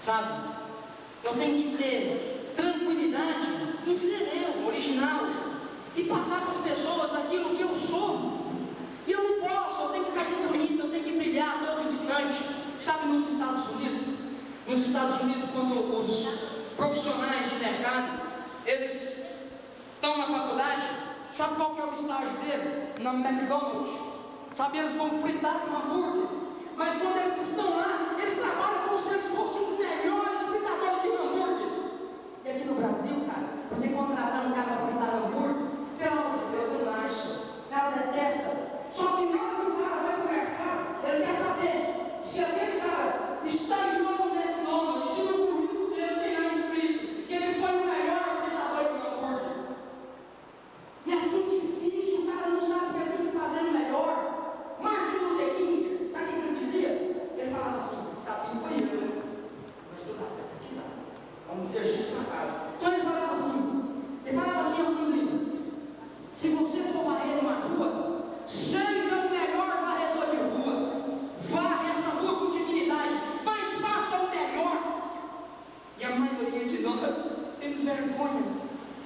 sabe? Eu tenho que ter tranquilidade em ser eu, original, e passar para as pessoas aquilo que eu sou. E eu não posso, eu tenho que fazer bonito, eu tenho que brilhar a todo instante. Sabe, nos Estados Unidos, quando os profissionais de mercado, eles estão na faculdade, sabe qual que é o estágio deles? Na McDonald's. Sabe, eles vão fritar um hambúrguer, mas quando eles estão lá, eles trabalham como se eles fossem os melhores fritadores de hambúrguer. E aqui no Brasil, cara, você contratar um cara para fritar hambúrguer, pelo amor de Deus, você não acha. O cara detesta. Só que na hora que o cara vai para o mercado, ele quer saber se aquele cara estagiou no McDonald's, se no currículo dele tem lá escrito que ele foi o melhor fritador de hambúrguer. E é tão difícil, o cara não sabe o que ele tem que fazer no melhor. Martin Luther King, sabe o que ele dizia? Ele falava assim: você sabe quem foi eu, né? Vai estudar, vai pesquisar. Vamos dizer isso na casa. Então ele falava assim ao filho: se você for varrer uma rua, seja o melhor varredor de rua, varre essa rua com dignidade, mas faça o melhor. E a maioria de nós temos vergonha.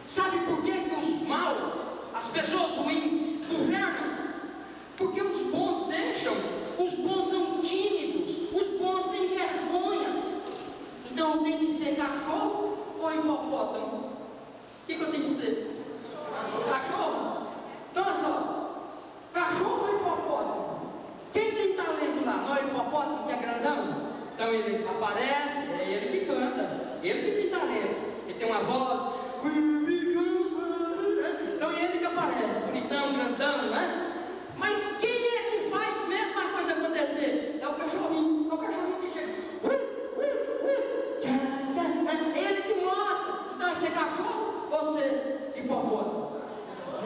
Sabe por que os maus, as pessoas ruins, governam? Porque os bons deixam, os bons são tímidos, os bons têm vergonha. Então tem que ser cachorro ou hipopótamo? O que eu tenho que ser? Cachorro? Então olha só, cachorro ou hipopótamo? Quem tem talento lá? Não é o hipopótamo que é grandão? Então ele aparece, é ele que canta, ele que tem talento, ele tem uma voz, então é ele que aparece, bonitão, grandão, né? Mas quem é que faz mesmo a coisa acontecer? É o cachorrinho que chega. É ele que mostra. Então é ser cachorro ou ser hipopótamo?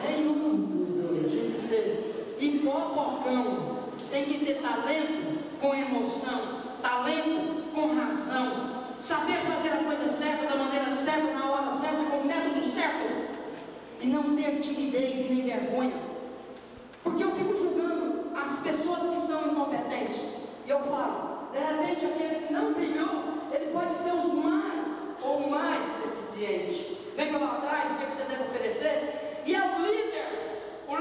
Nenhum dos dois. Tem que ser hipopocão. Tem que ter talento com emoção, talento com razão, saber fazer a coisa certa da maneira certa, na hora certa, com o método certo, e não ter timidez e nem vergonha. Porque eu fico julgando as pessoas que são incompetentes. E eu falo, de repente aquele que não brilhou, ele pode ser os mais ou mais eficiente. Lembra lá atrás o que você deve oferecer? E é o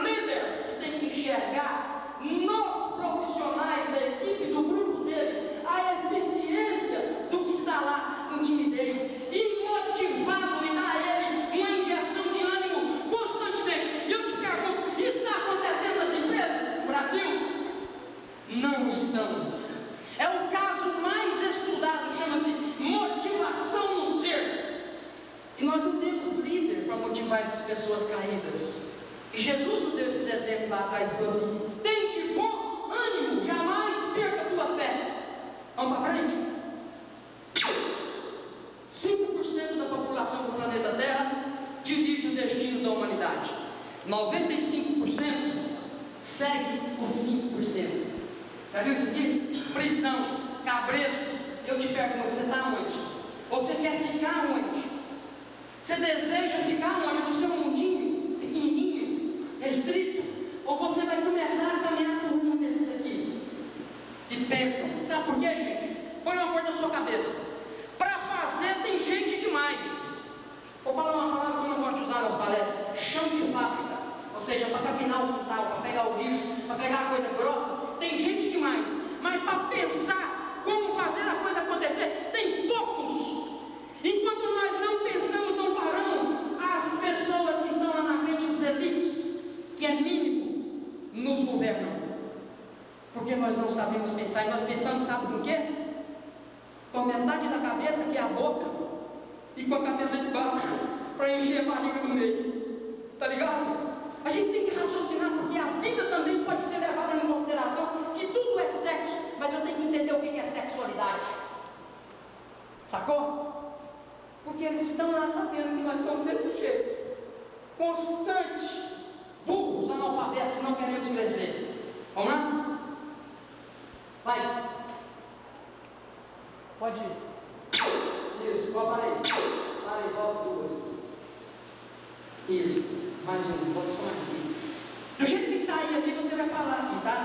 líder que tem que enxergar nos profissionais da equipe, do grupo dele, a eficiência do que está lá com timidez, e motivá-lo e dar a ele uma injeção de ânimo constantemente. E eu te pergunto, isso está acontecendo nas empresas no Brasil? Não estão. É o caso mais estudado, chama-se motivação no ser. E nós não temos líder para motivar essas pessoas caídas. E Jesus nos deu esses exemplos lá atrás e falou assim: tem de bom ânimo, jamais perca a tua fé. Vamos para frente? 5% da população do planeta Terra dirige o destino da humanidade. 95% segue os 5%. Já viu isso aqui? Prisão, cabresto. Eu te pergunto, você está onde? Você quer ficar onde? Você deseja ficar onde? No seu mundinho pequenininho, restrito? Ou você vai começar a caminhar por rumo desses aqui que pensam? Sabe por quê, gente? Põe uma coisa na sua cabeça: para fazer tem gente demais. Vou falar uma palavra que eu não gosto de usar nas palestras: chão de fábrica. Ou seja, para capinar o quintal, para pegar o lixo, para pegar a coisa grossa, tem gente demais. Mas para pensar como fazer a coisa acontecer, tem poucos. Enquanto nós não pensamos, não paramos, as pessoas que estão lá na frente, os elites, que é mínimo, nos governam. Porque nós não sabemos pensar. E nós pensamos, sabe com o quê? Com metade da cabeça, que é a boca, e com a cabeça de baixo, para encher a barriga no meio. Tá ligado? A gente tem que raciocinar, porque a vida também pode ser levada em consideração, que tudo é sexo, mas eu tenho que entender o que é sexualidade. Sacou? Porque eles estão lá sabendo que nós somos desse jeito, constante, burros, analfabetos, não queremos crescer. Vamos lá? Vai. Pode ir. Isso, parei. Parei, volta duas. Isso, mais um, volta só mais aqui. Do jeito que sair ali, você vai falar aqui, tá?